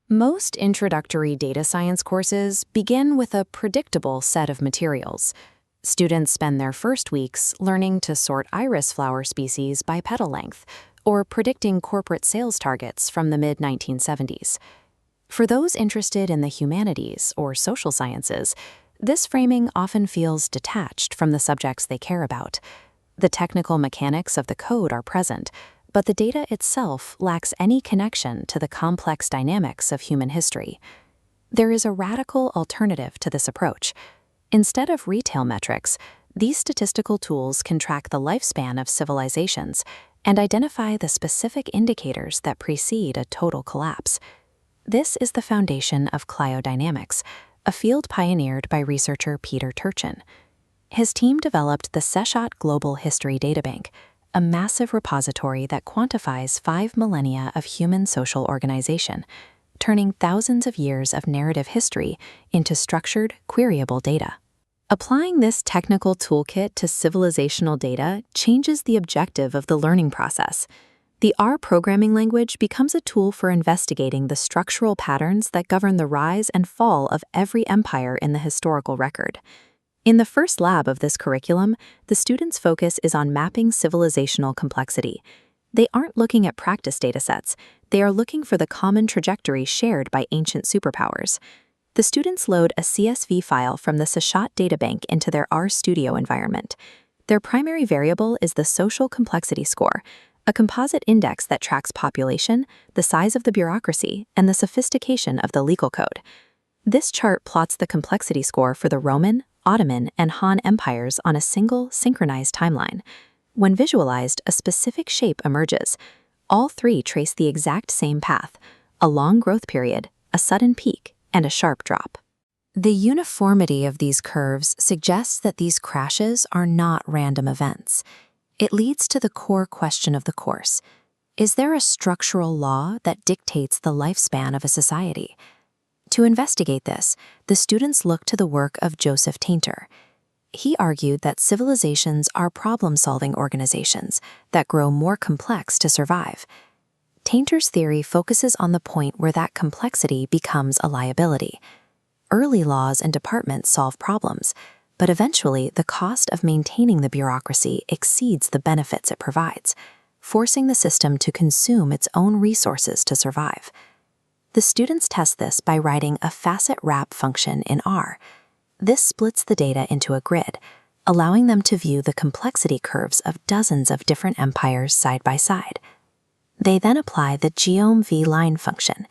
Most introductory data science courses begin with a predictable set of materials. Students spend their first weeks learning to sort iris flower species by petal length, or predicting corporate sales targets from the mid-1970s. For those interested in the humanities or social sciences, this framing often feels detached from the subjects they care about. The technical mechanics of the code are present, but the data itself lacks any connection to the complex dynamics of human history. There is a radical alternative to this approach. Instead of retail metrics, these statistical tools can track the lifespan of civilizations and identify the specific indicators that precede a total collapse. This is the foundation of cliodynamics, a field pioneered by researcher Peter Turchin. His team developed the Seshat Global History Databank, a massive repository that quantifies 5 millennia of human social organization, turning thousands of years of narrative history into structured, queryable data. Applying this technical toolkit to civilizational data changes the objective of the learning process. The R programming language becomes a tool for investigating the structural patterns that govern the rise and fall of every empire in the historical record. In the first lab of this curriculum, the students' focus is on mapping civilizational complexity. They aren't looking at practice datasets, they are looking for the common trajectory shared by ancient superpowers. The students load a CSV file from the Seshat databank into their RStudio environment. Their primary variable is the social complexity score, a composite index that tracks population, the size of the bureaucracy, and the sophistication of the legal code. This chart plots the complexity score for the Roman, Ottoman, and Han empires on a single, synchronized timeline. When visualized, a specific shape emerges. All three trace the exact same path: a long growth period, a sudden peak, and a sharp drop. The uniformity of these curves suggests that these crashes are not random events. It leads to the core question of the course. Is there a structural law that dictates the lifespan of a society? To investigate this, the students look to the work of Joseph Tainter. He argued that civilizations are problem-solving organizations that grow more complex to survive. Tainter's theory focuses on the point where that complexity becomes a liability. Early laws and departments solve problems, but eventually the cost of maintaining the bureaucracy exceeds the benefits it provides, forcing the system to consume its own resources to survive. The students test this by writing a facet wrap function in R. This splits the data into a grid, allowing them to view the complexity curves of dozens of different empires side by side. They then apply the geom_v_line function.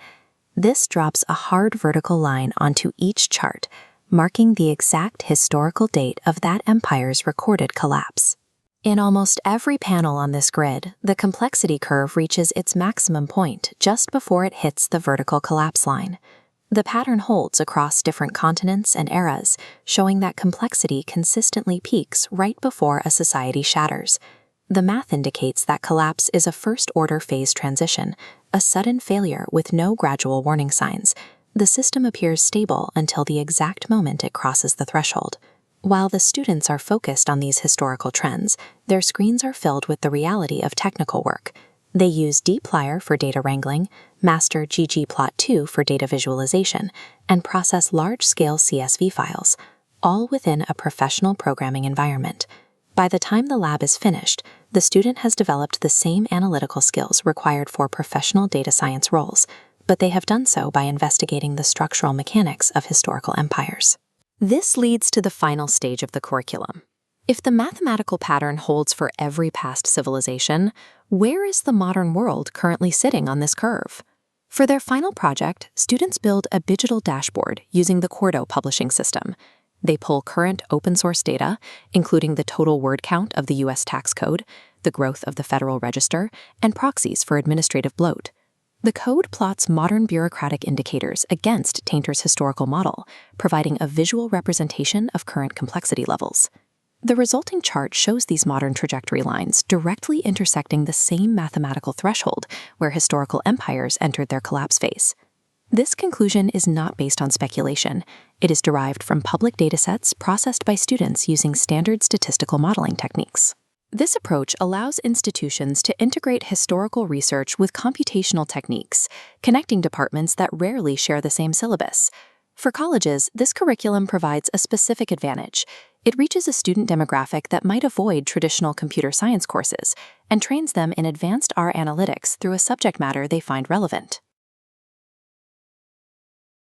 This drops a hard vertical line onto each chart, marking the exact historical date of that empire's recorded collapse. In almost every panel on this grid, the complexity curve reaches its maximum point just before it hits the vertical collapse line. The pattern holds across different continents and eras, showing that complexity consistently peaks right before a society shatters. The math indicates that collapse is a first-order phase transition, a sudden failure with no gradual warning signs. The system appears stable until the exact moment it crosses the threshold. While the students are focused on these historical trends, their screens are filled with the reality of technical work. They use dplyr for data wrangling, master ggplot2 for data visualization, and process large-scale CSV files, all within a professional programming environment. By the time the lab is finished, the student has developed the same analytical skills required for professional data science roles, but they have done so by investigating the structural mechanics of historical empires. This leads to the final stage of the curriculum. If the mathematical pattern holds for every past civilization, where is the modern world currently sitting on this curve? For their final project, students build a digital dashboard using the Quarto publishing system. They pull current open-source data, including the total word count of the U.S. tax code, the growth of the Federal Register, and proxies for administrative bloat. The code plots modern bureaucratic indicators against Tainter's historical model, providing a visual representation of current complexity levels. The resulting chart shows these modern trajectory lines directly intersecting the same mathematical threshold where historical empires entered their collapse phase. This conclusion is not based on speculation. It is derived from public datasets processed by students using standard statistical modeling techniques. This approach allows institutions to integrate historical research with computational techniques, connecting departments that rarely share the same syllabus. For colleges, this curriculum provides a specific advantage. It reaches a student demographic that might avoid traditional computer science courses and trains them in advanced R analytics through a subject matter they find relevant.